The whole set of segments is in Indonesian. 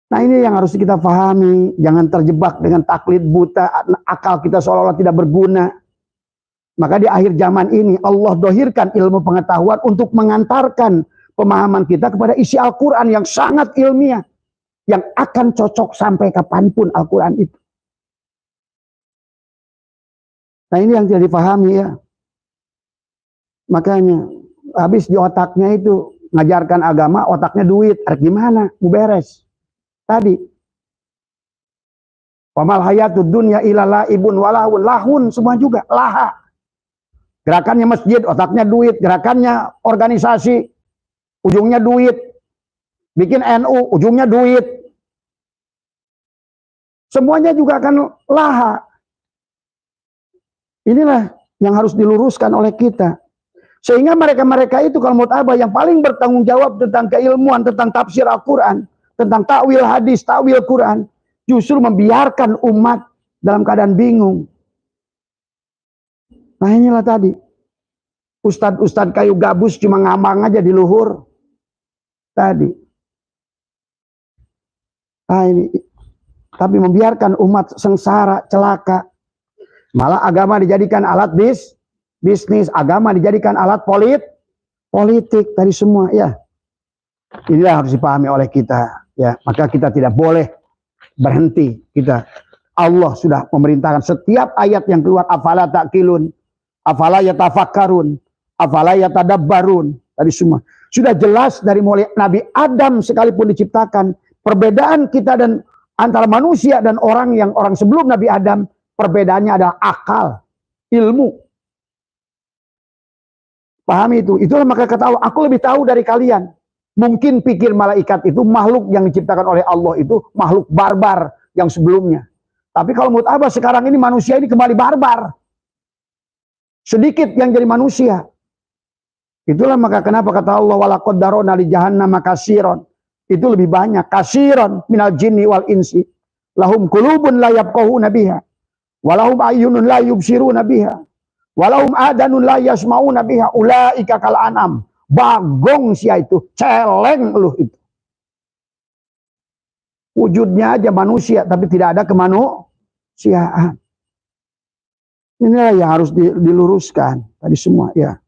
Nah ini yang harus kita pahami, jangan terjebak dengan taklid buta, akal kita seolah-olah tidak berguna. Maka di akhir zaman ini Allah dohirkan ilmu pengetahuan untuk mengantarkan pemahaman kita kepada isi Al-Quran yang sangat ilmiah, yang akan cocok sampai kapanpun Al-Quran itu. Nah ini yang tidak dipahami ya. Makanya habis di otaknya itu ngajarkan agama, otaknya duit, gimana? Mau beres. Tadi wamal hayatud dunya illa laibun walahun, lahun semua juga laha. Gerakannya masjid, otaknya duit, gerakannya organisasi, ujungnya duit. Bikin NU, ujungnya duit. Semuanya juga akan laha. Inilah yang harus diluruskan oleh kita. Sehingga mereka-mereka itu kalau menurut Abah yang paling bertanggung jawab tentang keilmuan, tentang tafsir Al-Quran, tentang takwil hadis, takwil Quran, justru membiarkan umat dalam keadaan bingung. Nah inilah tadi, ustadz-ustadz kayu gabus cuma ngambang aja di luhur tadi. Nah ini, tapi membiarkan umat sengsara, celaka. Malah agama dijadikan alat bisnis, agama dijadikan alat politik tadi semua ya. Inilah harus dipahami oleh kita. Ya, maka kita tidak boleh berhenti. Allah sudah memerintahkan setiap ayat yang keluar, afala ta'qilun, afala yatafakkarun, afala yatadabbarun, tadi semua sudah jelas dari mulai Nabi Adam sekalipun diciptakan. Perbedaan kita dan antara manusia dan orang sebelum Nabi Adam, perbedaannya adalah akal, ilmu. Pahami itu. Itulah maka kata Allah, aku lebih tahu dari kalian. Mungkin pikir malaikat itu makhluk yang diciptakan oleh Allah itu makhluk barbar yang sebelumnya. Tapi kalau menurut Abah sekarang ini manusia ini kembali barbar. Sedikit yang jadi manusia. Itulah maka kenapa kata Allah walaqad darona li jahannama katsiran. Itu lebih banyak. Katsiran minal jinni wal insi. Lahum qulubun la yafqahuna biha. Walahum ayyunun la yubsiruna biha. Walahum adanun la yasmauna biha. Ulaika kal an'am. Bagong sia itu, celeng lu itu. Wujudnya aja manusia, tapi tidak ada kemanusiaan. Inilah yang harus diluruskan tadi semua ya.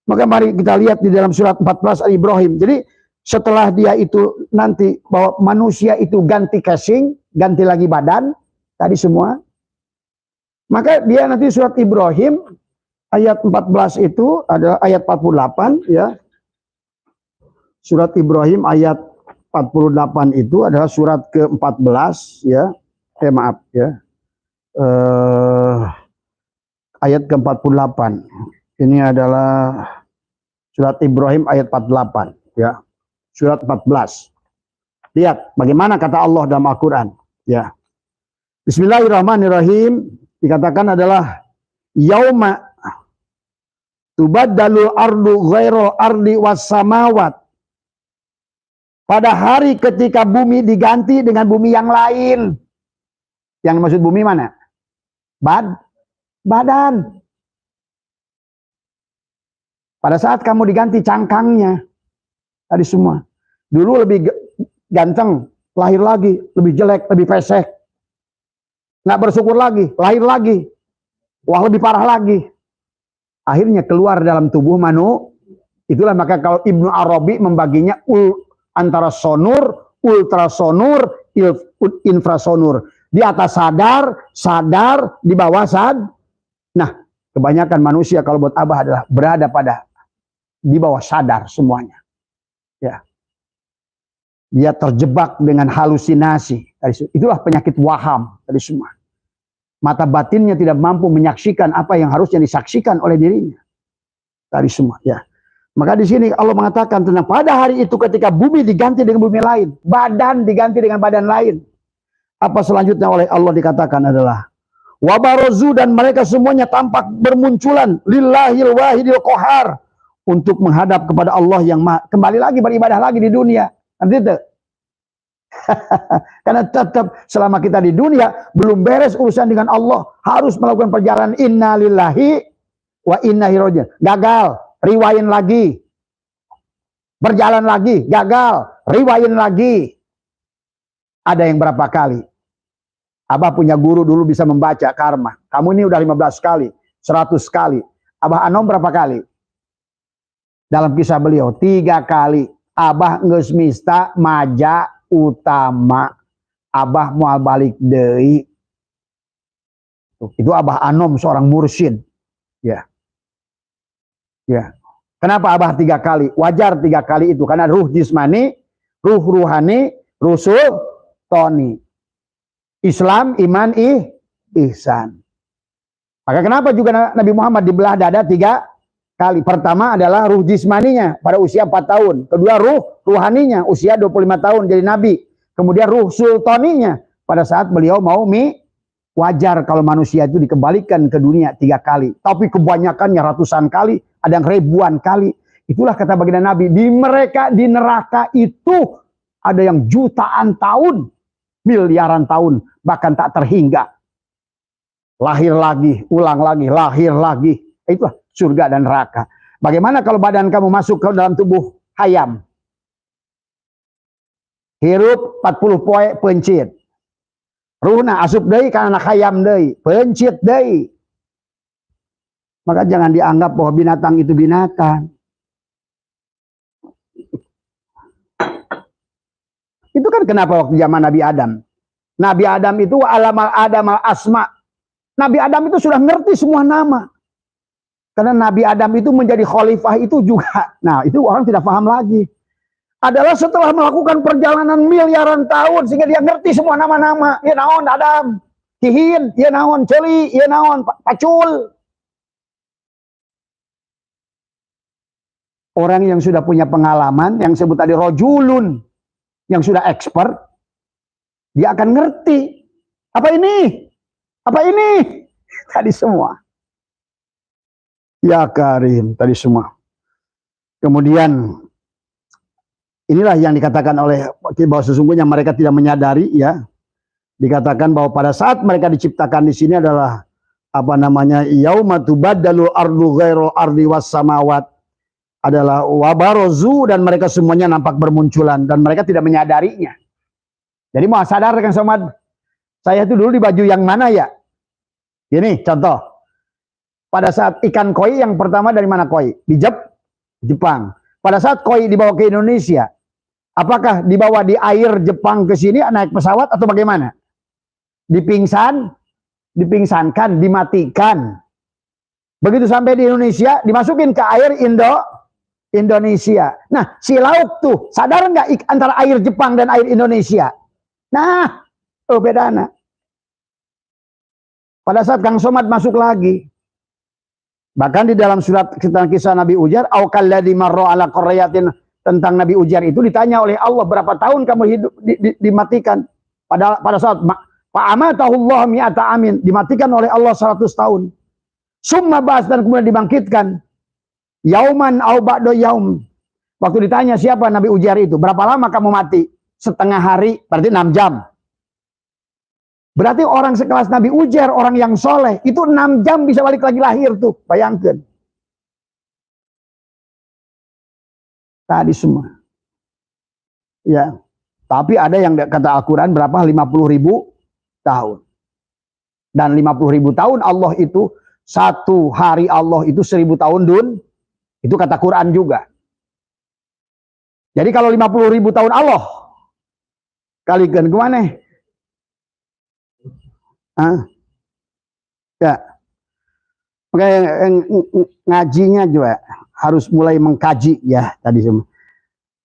Maka mari kita lihat di dalam surat 14 Al-Ibrahim. Jadi setelah dia itu nanti bahwa manusia itu ganti casing, ganti lagi badan, tadi semua. Maka dia nanti surat Ibrahim ayat 14 itu adalah ayat 48 ya. Surat Ibrahim ayat 48 itu adalah surat ke-14 ya. Maaf ya. Ayat ke-48. Ini adalah surat Ibrahim ayat 48 ya. Surat 14. Lihat bagaimana kata Allah dalam Al-Qur'an ya. Bismillahirrahmanirrahim, dikatakan adalah yauma tubaddalul ardu ghairal ardi was samawat. Pada hari ketika bumi diganti dengan bumi yang lain. Yang maksud bumi mana? Badan. Pada saat kamu diganti cangkangnya. Tadi semua. Dulu lebih ganteng, lahir lagi, lebih jelek, lebih pesek. Nggak bersyukur lagi, lahir lagi. Wah lebih parah lagi. Akhirnya keluar dalam tubuh manusia. Itulah maka kalau Ibnu Arabi membaginya antara sonur, ultrasonur, infrasonur. Di atas sadar, di bawah Nah, kebanyakan manusia kalau buat Abah adalah berada pada di bawah sadar semuanya. Ya. Dia terjebak dengan halusinasi. Itulah penyakit waham tadi semua. Mata batinnya tidak mampu menyaksikan apa yang harusnya disaksikan oleh dirinya. Tadi semua, ya. Maka di sini Allah mengatakan tentang pada hari itu ketika bumi diganti dengan bumi lain, badan diganti dengan badan lain. Apa selanjutnya oleh Allah dikatakan adalah wabarozu, dan mereka semuanya tampak bermunculan lillahil wahidil qahar, untuk menghadap kepada Allah yang kembali lagi beribadah lagi di dunia. Nanti itu. Karena tetap selama kita di dunia belum beres urusan dengan Allah, harus melakukan perjalanan inna lillahi wa inna ilaihi raji'un. Gagal, riwayin lagi. Berjalan lagi, gagal, riwayin lagi. Ada yang berapa kali? Abah punya guru dulu bisa membaca karma. Kamu ini udah 15 kali, 100 kali. Abah Anom berapa kali? Dalam kisah beliau 3 kali. Abah geus mista maja utama. Abah moal balik deui. Itu Abah Anom seorang mursyid. Ya. Ya. Kenapa Abah 3 kali? Wajar 3 kali itu karena ruh jismani, ruh ruhani, rusul toni. Islam, iman, ihsan. Maka kenapa juga Nabi Muhammad dibelah dada 3 kali? Pertama adalah ruh jismaninya pada usia 4 tahun. Kedua ruh ruhaninya usia 25 tahun jadi nabi. Kemudian ruh sultaninya pada saat beliau mau wajar kalau manusia itu dikembalikan ke dunia 3 kali. Tapi kebanyakannya ratusan kali, ada yang ribuan kali. Itulah kata baginda Nabi, di mereka di neraka itu ada yang jutaan tahun, miliaran tahun, bahkan tak terhingga. Lahir lagi, ulang lagi, lahir lagi. Itulah surga dan neraka. Bagaimana kalau badan kamu masuk ke dalam tubuh hayam? Hirup 40 poe pencit. Ruhna asup deui kana anak hayam deui, pencit deui. Maka jangan dianggap bahwa binatang itu binatang. Itu kan kenapa waktu zaman Nabi Adam. Nabi Adam itu alamal Adam al asma. Nabi Adam itu sudah ngerti semua nama. Karena Nabi Adam itu menjadi khalifah itu juga. Nah, itu orang tidak paham lagi. Adalah setelah melakukan perjalanan miliaran tahun sehingga dia ngerti semua nama-nama. Ya naon Adam, Kihin, ya naon Celi, ya naon Pacul. Orang yang sudah punya pengalaman, yang sebut tadi rojulun, yang sudah expert, dia akan ngerti. Apa ini? Apa ini? Tadi semua. Ya Karim, tadi semua. Kemudian inilah yang dikatakan oleh bahwa sesungguhnya mereka tidak menyadari, ya. Dikatakan bahwa pada saat mereka diciptakan di sini adalah apa namanya? Yauma tubaddalu ardu ghairu ardi was samawat, adalah wabarozu, dan mereka semuanya nampak bermunculan dan mereka tidak menyadarinya. Jadi mau sadar Kang Somad, saya itu dulu di baju yang mana ya? Ini contoh. Pada saat ikan koi yang pertama dari mana koi? Di Jepang. Pada saat koi dibawa ke Indonesia, apakah dibawa di air Jepang ke sini naik pesawat atau bagaimana? Dipingsankan, dimatikan. Begitu sampai di Indonesia, dimasukin ke air Indonesia. Nah, si lauk tuh sadar nggak antara air Jepang dan air Indonesia? Nah, bedana. Pada saat Kang Somad masuk lagi, bahkan di dalam surat kisah Nabi Ujar, aukalladzi marra ala qaryatin, tentang Nabi Ujar itu ditanya oleh Allah, berapa tahun kamu hidup dimatikan? Pada saat fa'amatahullah mi'ata amin, dimatikan oleh Allah 100 tahun. Summa ba'ats, dan kemudian dibangkitkan. Yauman au ba'da yaum. Waktu ditanya siapa Nabi Ujar itu, berapa lama kamu mati? Setengah hari, berarti 6 jam. Berarti orang sekelas Nabi Ujar, orang yang soleh, itu 6 jam bisa balik lagi lahir tuh. Bayangkan. Tadi semua. Ya. Tapi ada yang kata Al-Quran berapa? 50.000 tahun. Dan 50.000 tahun Allah itu, satu hari Allah itu 1000 tahun itu kata Quran juga. Jadi kalau 50.000 tahun Allah, kalikan kemana? Ya, ngajinya juga harus mulai mengkaji ya tadi semua.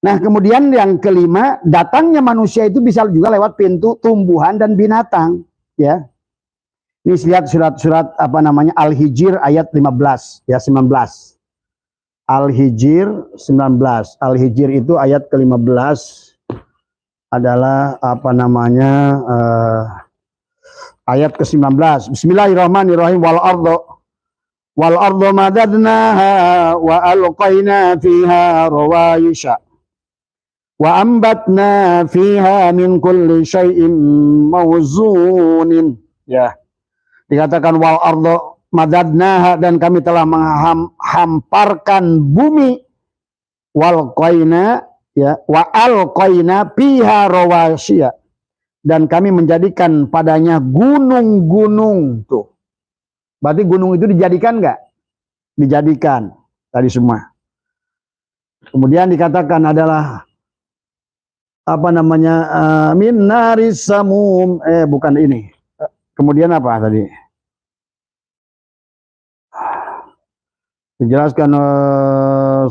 Nah, kemudian yang kelima, datangnya manusia itu bisa juga lewat pintu tumbuhan dan binatang, ya. Ini lihat surat-surat apa namanya Al-Hijr ayat 15 ya 19. Al-Hijr 19. Al-Hijr itu ayat ke-15 adalah apa namanya ayat ke-19. Bismillahirrahmanirrahim. Wal ardo madadnaha wa alqaina fiha rawayisha wa ambatna fiha min kulli syai'in mawzunin. Ya. Dikatakan wal ardo madadnaha, dan kami telah menghamparkan bumi, wal qaina ya wa alqaina fiha rawayisha, dan kami menjadikan padanya gunung-gunung. Tuh. Berarti gunung itu dijadikan nggak? Dijadikan tadi semua. Kemudian dikatakan adalah apa namanya? Min naris samum. Bukan ini. Kemudian apa tadi? Dijelaskan 19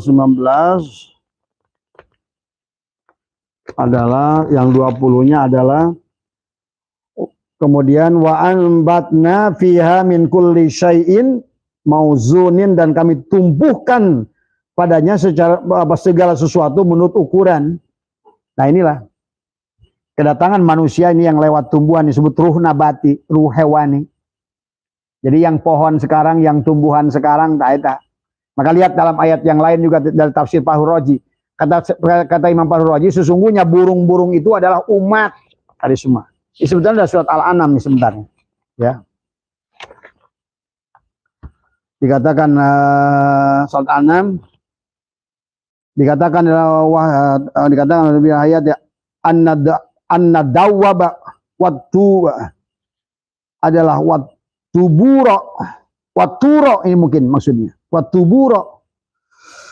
adalah yang 20-nya adalah kemudian wa anbatna fiha min kulli syai'in mauzunin, dan kami tumbuhkan padanya secara segala sesuatu menurut ukuran. Nah, inilah kedatangan manusia ini yang lewat tumbuhan disebut ruh nabati, ruh hewani. Jadi yang pohon sekarang, yang tumbuhan sekarang tak. Maka lihat dalam ayat yang lain juga dari tafsir Fahrur Razi. Kata Imam Fahrur Razi, sesungguhnya burung-burung itu adalah umat tadi semua. Ini sebenarnya surat Al-An'am nih sebenarnya. Ya. Dikatakan surat Al-An'am, dikatakan lebih ayat ya, anna dawwaba wattu adalah waturo, ini mungkin maksudnya. Watuburo.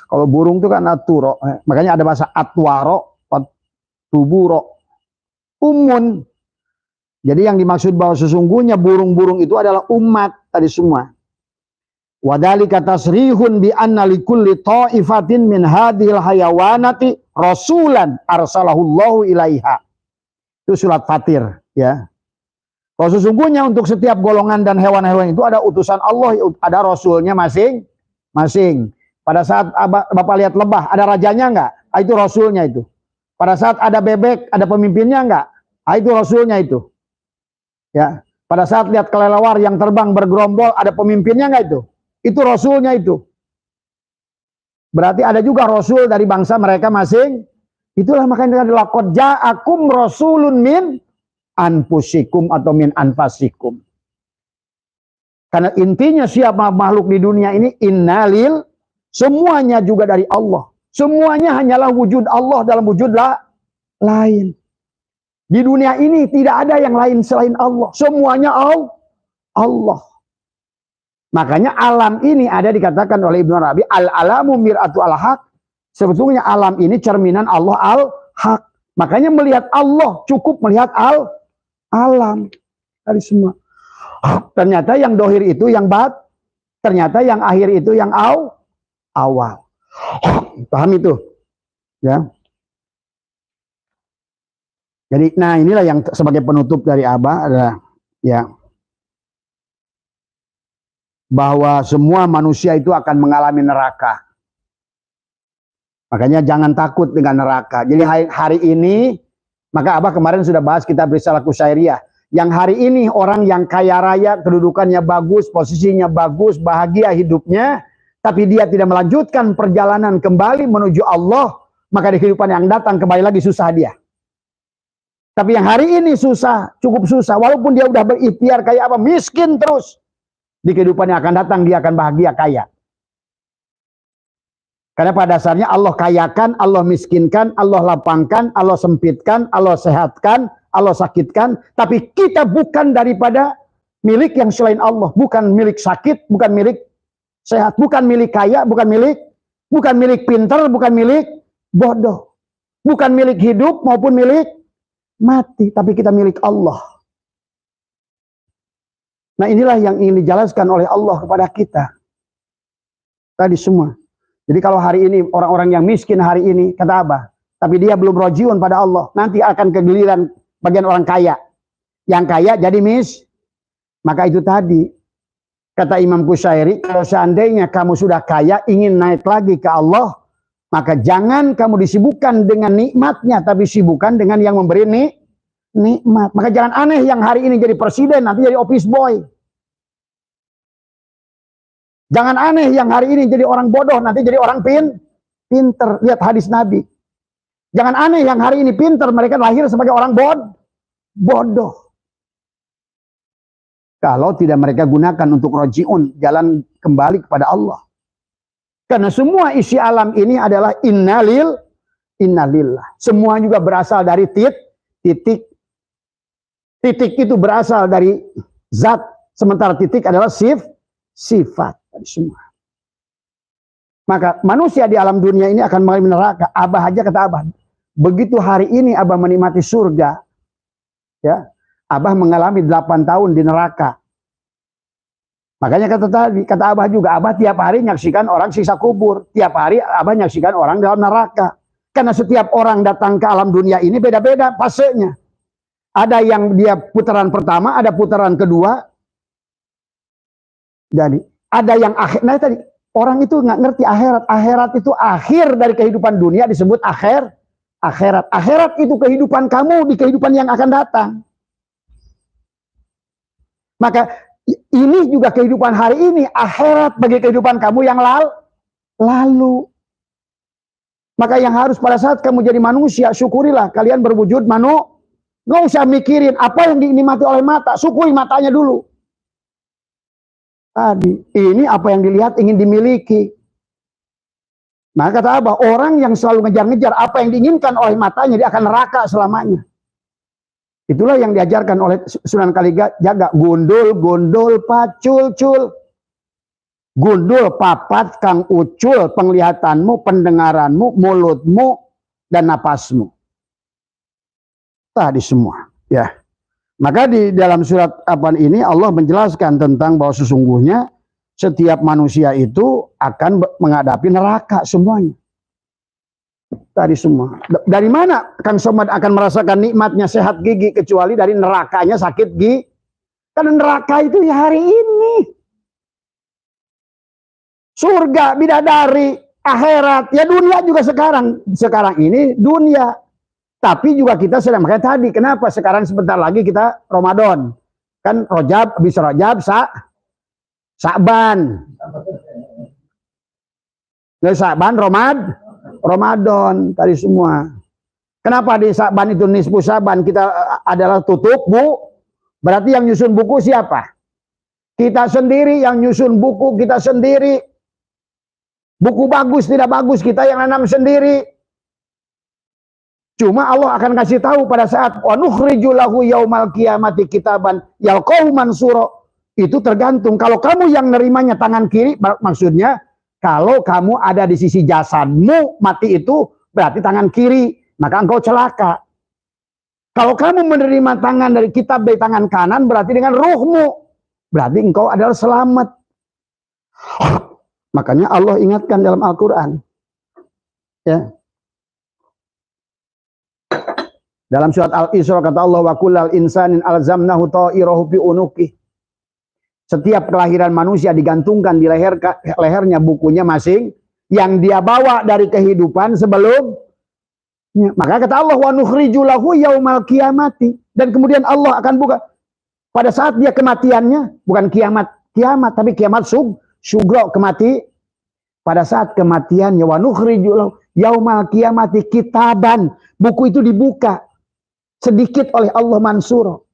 Kalau burung itu kan aturo. Makanya ada bahasa atwaro, watuburo. Umun. Jadi yang dimaksud bahwa sesungguhnya burung-burung itu adalah umat tadi semua. Wadhalika tasrihun bi anna likulli ta'ifatin min hadhil hayawanati rasulan arsalahullahu ilaiha. Itu surat Fatir, ya. Kalau sesungguhnya untuk setiap golongan dan hewan-hewan itu ada utusan Allah, ada rasulnya masing-masing. Pada saat Bapak lihat lebah, ada rajanya enggak? Itu rasulnya itu. Pada saat ada bebek, ada pemimpinnya enggak? Itu rasulnya itu. Ya. Pada saat lihat kelelawar yang terbang bergerombol, ada pemimpinnya enggak itu? Itu rasulnya itu. Berarti ada juga rasul dari bangsa mereka masing. Itulah makanya laqad ja'akum rasulun min anfusikum atau min anfasikum. Karena intinya siapa makhluk di dunia ini innalil, semuanya juga dari Allah. Semuanya hanyalah wujud Allah dalam wujud lain. Di dunia ini tidak ada yang lain selain Allah. Semuanya Allah. Makanya alam ini ada dikatakan oleh Ibnu Arabi, al-alamu mir'atu al-haq. Sebetulnya alam ini cerminan Allah al-haq. Makanya melihat Allah cukup melihat alam dari semua. Ternyata yang dohir itu yang ternyata yang akhir itu yang awal. Paham itu? Ya. Jadi, nah inilah yang sebagai penutup dari Abah adalah ya bahwa semua manusia itu akan mengalami neraka. Makanya jangan takut dengan neraka. Jadi hari ini, maka Abah kemarin sudah bahas kitab Risalah Qusairiyah. Yang hari ini orang yang kaya raya, kedudukannya bagus, posisinya bagus, bahagia hidupnya, tapi dia tidak melanjutkan perjalanan kembali menuju Allah, maka di kehidupan yang datang kembali lagi susah dia. Tapi yang hari ini susah, cukup susah, walaupun dia udah berikhtiar kayak apa, miskin terus. Di kehidupan yang akan datang dia akan bahagia kaya. Karena pada dasarnya Allah kayakan, Allah miskinkan, Allah lapangkan, Allah sempitkan, Allah sehatkan, Allah sakitkan. Tapi kita bukan daripada milik yang selain Allah. Bukan milik sakit, bukan milik sehat, bukan milik kaya, bukan milik pintar, bukan milik bodoh. Bukan milik hidup maupun milik mati. Tapi kita milik Allah. Nah inilah yang ingin dijelaskan oleh Allah kepada kita. Tadi semua. Jadi kalau hari ini orang-orang yang miskin hari ini, kata Abah, tapi dia belum rojiun pada Allah, nanti akan kegeliran bagian orang kaya. Yang kaya jadi maka itu tadi, kata Imam Qusairi, kalau seandainya kamu sudah kaya, ingin naik lagi ke Allah, maka jangan kamu disibukkan dengan nikmatnya, tapi sibukkan dengan yang memberi nikmat. Maka jangan aneh yang hari ini jadi presiden, nanti jadi office boy. Jangan aneh yang hari ini jadi orang bodoh, nanti jadi orang pinter. Lihat hadis Nabi. Jangan aneh yang hari ini pinter, mereka lahir sebagai orang bodoh. Kalau tidak mereka gunakan untuk rojiun, jalan kembali kepada Allah. Karena semua isi alam ini adalah innalillah. Semua juga berasal dari titik Titik itu berasal dari zat, sementara titik adalah sifat dari semua. Maka manusia di alam dunia ini akan mengalami neraka. Abah aja kata Abah, begitu hari ini Abah menikmati surga, ya, Abah mengalami 8 tahun di neraka. Makanya kata Abah juga, Abah tiap hari menyaksikan orang siksa kubur, tiap hari Abah menyaksikan orang dalam neraka. Karena setiap orang datang ke alam dunia ini beda-beda fasenya. Ada yang dia putaran pertama, ada putaran kedua. Jadi ada yang akhir. Nah tadi orang itu nggak ngerti akhirat. Akhirat itu akhir dari kehidupan dunia disebut akhirat. Akhirat itu kehidupan kamu di kehidupan yang akan datang. Maka ini juga kehidupan hari ini, akhirat bagi kehidupan kamu yang lalu. Maka yang harus pada saat kamu jadi manusia, syukurilah kalian berwujud manusia. Nggak usah mikirin apa yang dinikmati oleh mata, syukuri matanya dulu. Tadi, ini apa yang dilihat ingin dimiliki. Maka kata Abah, orang yang selalu ngejar-ngejar apa yang diinginkan oleh matanya, dia akan neraka selamanya. Itulah yang diajarkan oleh Sunan Kalijaga. Gundul, pacul, cul. Gundul, papat, kang ucul, penglihatanmu, pendengaranmu, mulutmu, dan napasmu. Tadi semua. Ya. Maka di dalam surat apa ini Allah menjelaskan tentang bahwa sesungguhnya setiap manusia itu akan menghadapi neraka semuanya. Tadi semua. Dari mana Kang Somad akan merasakan nikmatnya sehat gigi kecuali dari nerakanya sakit gigi? Karena neraka itu ya hari ini. Surga, bidadari, akhirat, ya dunia juga sekarang. Sekarang ini dunia. Tapi juga kita sedang makanya tadi kenapa sekarang sebentar lagi kita Ramadan. Kan Rajab, habis Rajab, Sa'ban. Dari Sa'ban, Ramadan tadi semua. Kenapa di Sa'ban itu nisfu Sa'ban kita adalah tutup berarti yang nyusun buku siapa? Kita sendiri yang nyusun buku, kita sendiri. Buku bagus tidak bagus kita yang nanam sendiri. Cuma Allah akan kasih tahu pada saat wa nukhriju lahu yaumal qiyamati kitaban yalqahu mansura. Itu tergantung kalau kamu yang nerimanya tangan kiri, maksudnya kalau kamu ada di sisi jasadmu mati itu berarti tangan kiri, maka engkau celaka. Kalau kamu menerima tangan dari kitab dari tangan kanan berarti dengan ruhmu, berarti engkau adalah selamat. Makanya Allah ingatkan dalam Al-Quran, ya. Dalam surat Al-Isra kata Allah wa kullal insanin alzamnahu ta'irahu fi unuqi. Setiap kelahiran manusia digantungkan di lehernya bukunya masing yang dia bawa dari kehidupan sebelumnya. Maka kata Allah wa nukhriju lahu yaumal qiyamati, dan kemudian Allah akan buka pada saat dia kematiannya, bukan kiamat tapi kiamat sugro kemati. Pada saat kematiannya wa nukhriju lahu yaumal qiyamati kitaban, buku itu dibuka sedikit oleh Allah mansuro.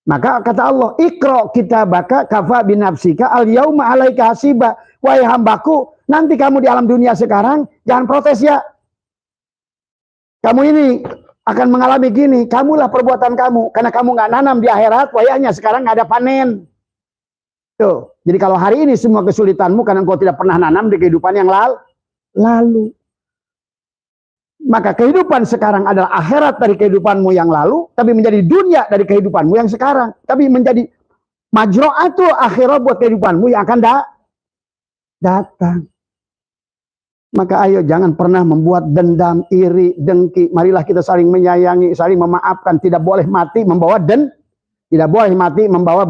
Maka kata Allah, ikra kitabaka kafa binafsika al yauma alaika hasiba. Wahai hambaku, nanti kamu di alam dunia sekarang jangan protes ya. Kamu ini akan mengalami gini, kamulah perbuatan kamu karena kamu nggak nanam di akhirat, wayahnya sekarang nggak ada panen. Tuh. Jadi kalau hari ini semua kesulitanmu karena engkau tidak pernah nanam di kehidupan yang lalu. Maka kehidupan sekarang adalah akhirat dari kehidupanmu yang lalu, tapi menjadi dunia dari kehidupanmu yang sekarang. Tapi menjadi majro'atul akhirat buat kehidupanmu yang akan datang. Maka ayo jangan pernah membuat dendam, iri, dengki. Marilah kita saling menyayangi, saling memaafkan. Tidak boleh mati membawa tidak boleh mati membawa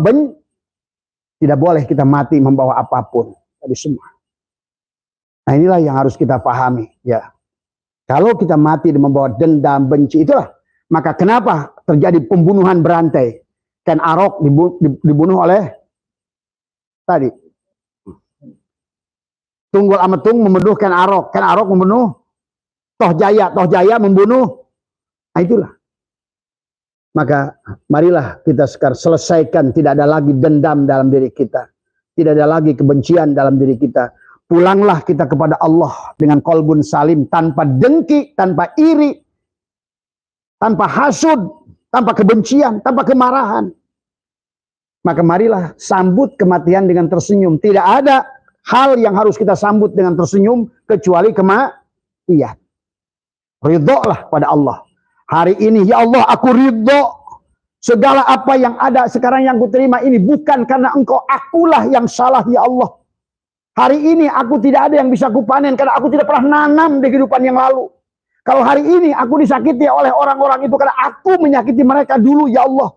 tidak boleh kita mati membawa apapun. Tadi semua. Nah inilah yang harus kita pahami, ya. Kalau kita mati dan membawa dendam, benci, itulah. Maka kenapa terjadi pembunuhan berantai? Ken Arok dibunuh oleh tadi. Tunggul Ametung membunuh Ken Arok membunuh Toh Jaya membunuh. Nah itulah. Maka marilah kita sekarang selesaikan, tidak ada lagi dendam dalam diri kita. Tidak ada lagi kebencian dalam diri kita. Pulanglah kita kepada Allah dengan kolbun salim, tanpa dengki, tanpa iri, tanpa hasud, tanpa kebencian, tanpa kemarahan. Maka marilah sambut kematian dengan tersenyum. Tidak ada hal yang harus kita sambut dengan tersenyum kecuali kematian. Ridholah pada Allah. Hari ini, ya Allah, aku ridho. Segala apa yang ada sekarang yang kuterima ini bukan karena engkau, akulah yang salah, ya Allah. Hari ini aku tidak ada yang bisa kupanen karena aku tidak pernah nanam di kehidupan yang lalu. Kalau hari ini aku disakiti oleh orang-orang itu karena aku menyakiti mereka dulu, ya Allah.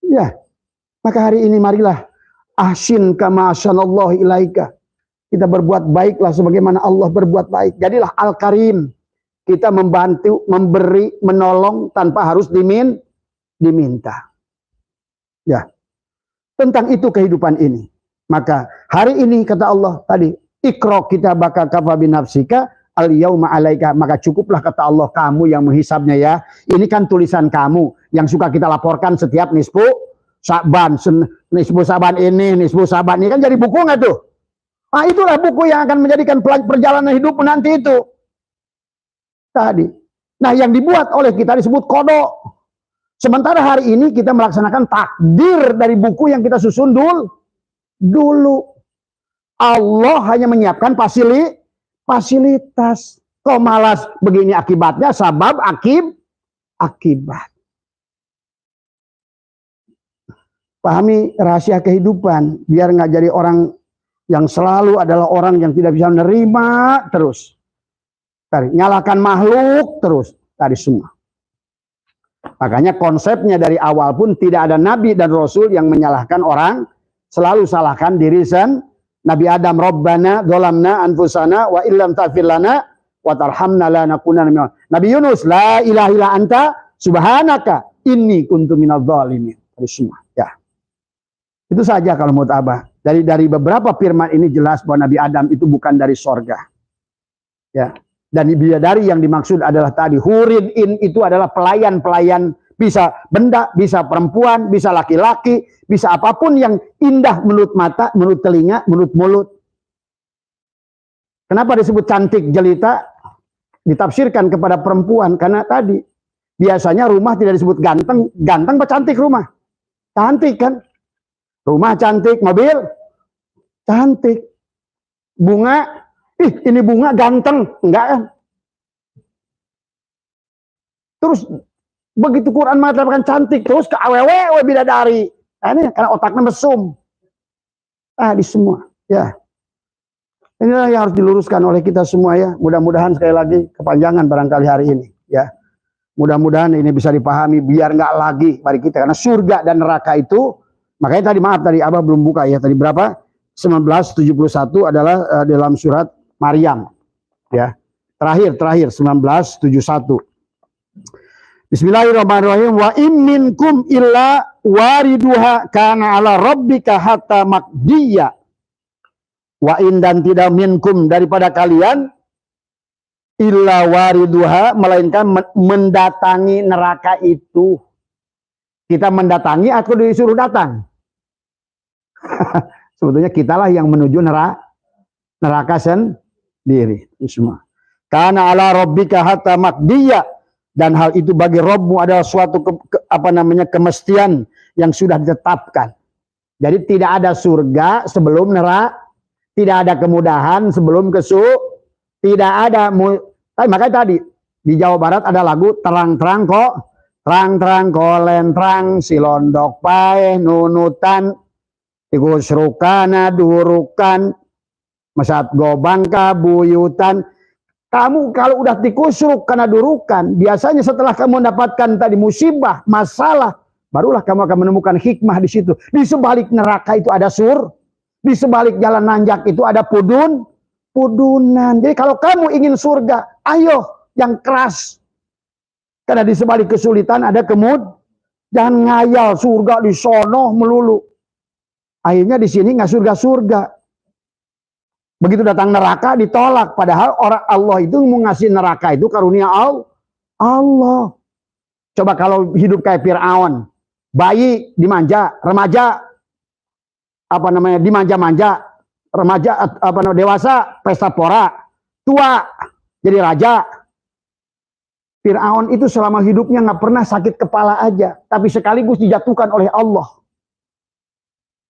Ya, maka hari ini marilah ahsin kama ahsanallahu ilaika. Kita berbuat baiklah sebagaimana Allah berbuat baik. Jadilah Al-Karim. Kita membantu, memberi, menolong tanpa harus diminta. Ya. Tentang itu kehidupan ini. Maka hari ini kata Allah tadi, Iqra kitabaka kafa binafsika al-yauma alaika. Maka cukuplah kata Allah kamu yang menghisabnya ya. Ini kan tulisan kamu yang suka kita laporkan setiap nisfu Sa'ban, nisfu Sa'ban ini, nisfu Sa'ban ini kan jadi buku nggak tuh? Nah, itulah buku yang akan menjadikan perjalanan hidup nanti itu. Tadi. Nah, yang dibuat oleh kita disebut kodok. Sementara hari ini kita melaksanakan takdir dari buku yang kita susun dulu. Allah hanya menyiapkan fasilitas. Kok malas begini akibatnya, sabab akibat. Pahami rahasia kehidupan, biar nggak jadi orang yang selalu adalah orang yang tidak bisa menerima terus. Tadi, nyalakan makhluk terus. Tadi semua. Makanya konsepnya dari awal pun tidak ada nabi dan rasul yang menyalahkan orang. Selalu salahkan diri sendiri. Nabi Adam, Rabbana dzalamna anfusana wa illam taghfir lana wa tarhamna lanakunanna minal. Nabi Yunus, la ilaha illa anta subhanaka inni kuntu minadz dzalimin. Tadi semua. Ya. Itu saja kalau menurut Abah. Dari beberapa firman ini jelas bahwa Nabi Adam itu bukan dari sorga. Ya. Dan bidadari yang dimaksud adalah tadi hurin in itu adalah pelayan-pelayan, bisa benda, bisa perempuan, bisa laki-laki, bisa apapun yang indah menurut mata, menurut telinga, menurut mulut. Kenapa disebut cantik jelita? Ditafsirkan kepada perempuan karena tadi biasanya rumah tidak disebut ganteng, ganteng apa cantik rumah? Cantik kan? Rumah cantik, mobil cantik. Bunga, ini bunga ganteng, enggak kan? Terus begitu Quran mengatakan cantik, terus ke awewe bidadari. Nah, ini karena otaknya mesum. Di semua, ya. Inilah yang harus diluruskan oleh kita semua ya. Mudah-mudahan sekali lagi kepanjangan barangkali hari ini, ya. Mudah-mudahan ini bisa dipahami biar nggak lagi mari kita, karena surga dan neraka itu. Makanya tadi maaf tadi Abah belum buka ya, tadi berapa? 1971 adalah dalam surat Maryam. Ya. Terakhir 1971. Bismillahirrahmanirrahim. Wa in minkum illa wariduha kana ala rabbika hatta maqdiya. Wa in dan tidak minkum daripada kalian illa wariduha melainkan mendatangi neraka itu. Kita mendatangi atau disuruh datang? Sebetulnya kitalah yang menuju neraka sendiri. Semua. Karena ala rabbika hatta maqdiya, dan hal itu bagi Rabbmu adalah suatu kemestian yang sudah ditetapkan. Jadi tidak ada surga sebelum neraka, tidak ada kemudahan sebelum tidak ada. Makanya tadi di Jawa Barat ada lagu terang-terang kok. Terang-terang kolentrang silondok paeh nunutan ikusrukana durukan mesat gobang kabuyutan. Kamu kalau udah dikusruk karena durukan, biasanya setelah kamu mendapatkan tadi musibah, masalah, barulah kamu akan menemukan hikmah di situ. Di sebalik neraka itu ada di sebalik jalan nanjak itu ada pudunan. Jadi kalau kamu ingin surga, ayo yang keras. Karena di sebalik kesulitan ada jangan ngayal surga di sono melulu. Akhirnya di sini nggak surga-surga. Begitu datang neraka ditolak. Padahal orang Allah itu mau ngasih neraka itu karunia Allah. Coba kalau hidup kayak Fir'aun, bayi dimanja, remaja dimanja-manja, remaja dewasa pesta pora, tua jadi raja. Fir'aun itu selama hidupnya nggak pernah sakit kepala aja, tapi sekaligus dijatuhkan oleh Allah.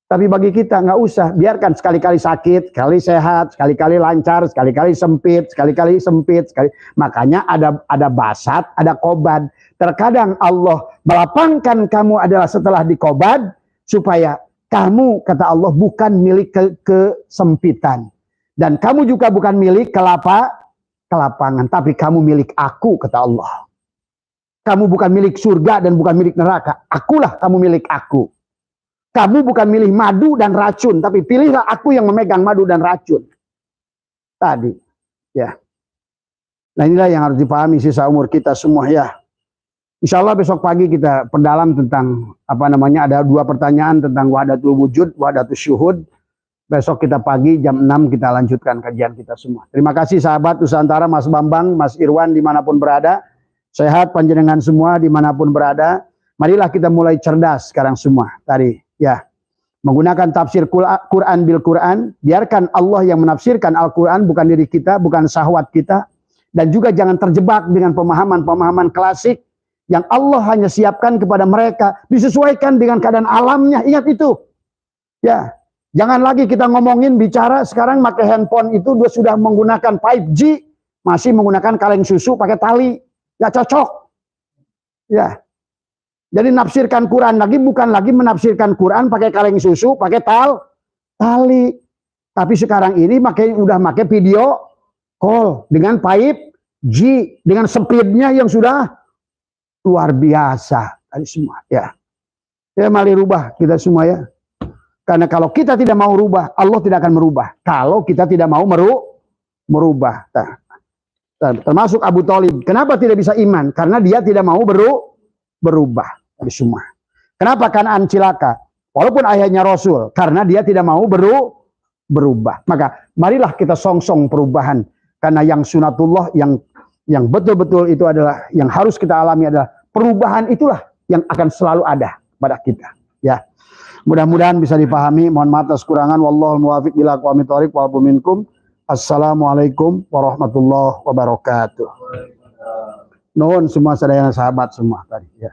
Tapi bagi kita nggak usah, biarkan sekali-kali sakit, sekali sehat, sekali-kali lancar, sekali-kali sempit, sekali-kali sempit, sekali. Makanya ada basat, ada qobad. Terkadang Allah melapangkan kamu adalah setelah dikobad, supaya kamu, kata Allah, bukan milik kesempitan. Dan kamu juga bukan milik kelapangan, tapi kamu milik aku, kata Allah. Kamu bukan milik surga dan bukan milik neraka. Akulah kamu milik aku. Kamu bukan milih madu dan racun, tapi pilihlah aku yang memegang madu dan racun. Tadi, ya. Nah inilah yang harus dipahami sisa umur kita semua ya. Insya Allah besok pagi kita perdalam tentang ada 2 pertanyaan tentang wahdatul wujud, wahdatul syuhud. Besok kita pagi jam 6 kita lanjutkan kajian kita semua. Terima kasih sahabat Nusantara, Mas Bambang, Mas Irwan dimanapun berada. Sehat panjenengan semua dimanapun berada. Marilah kita mulai cerdas sekarang semua. Tadi ya, menggunakan tafsir Quran bil Quran. Biarkan Allah yang menafsirkan Al-Quran, bukan diri kita, bukan syahwat kita. Dan juga jangan terjebak dengan pemahaman-pemahaman klasik yang Allah hanya siapkan kepada mereka, disesuaikan dengan keadaan alamnya. Ingat itu. Ya. Jangan lagi kita ngomongin bicara sekarang pakai handphone itu dia sudah menggunakan 5G, masih menggunakan kaleng susu pakai tali. Ya cocok. Ya. Jadi nafsirkan Quran lagi bukan lagi menafsirkan Quran pakai kaleng susu, pakai tali. Tapi sekarang ini udah pakai video call dengan 5G, dengan speednya yang sudah luar biasa tadi semua ya. Ya mari rubah kita semua ya. Karena kalau kita tidak mau rubah, Allah tidak akan merubah. Kalau kita tidak mau merubah. Termasuk Abu Thalib. Kenapa tidak bisa iman? Karena dia tidak mau berubah. Tadi semua. Kenapa Kanaan cilaka? Walaupun ayahnya Rasul. Karena dia tidak mau berubah. Maka marilah kita songsong perubahan. Karena yang sunatullah, yang betul-betul itu adalah, yang harus kita alami adalah perubahan itulah yang akan selalu ada pada kita. Ya. Mudah-mudahan bisa dipahami. Mohon maaf atas kekurangan. Wallahul muwaffiq ila aqwamit thoriq wa minkum. Assalamualaikum warahmatullahi wabarakatuh. Nuhun semua saudara sahabat semua tadi ya.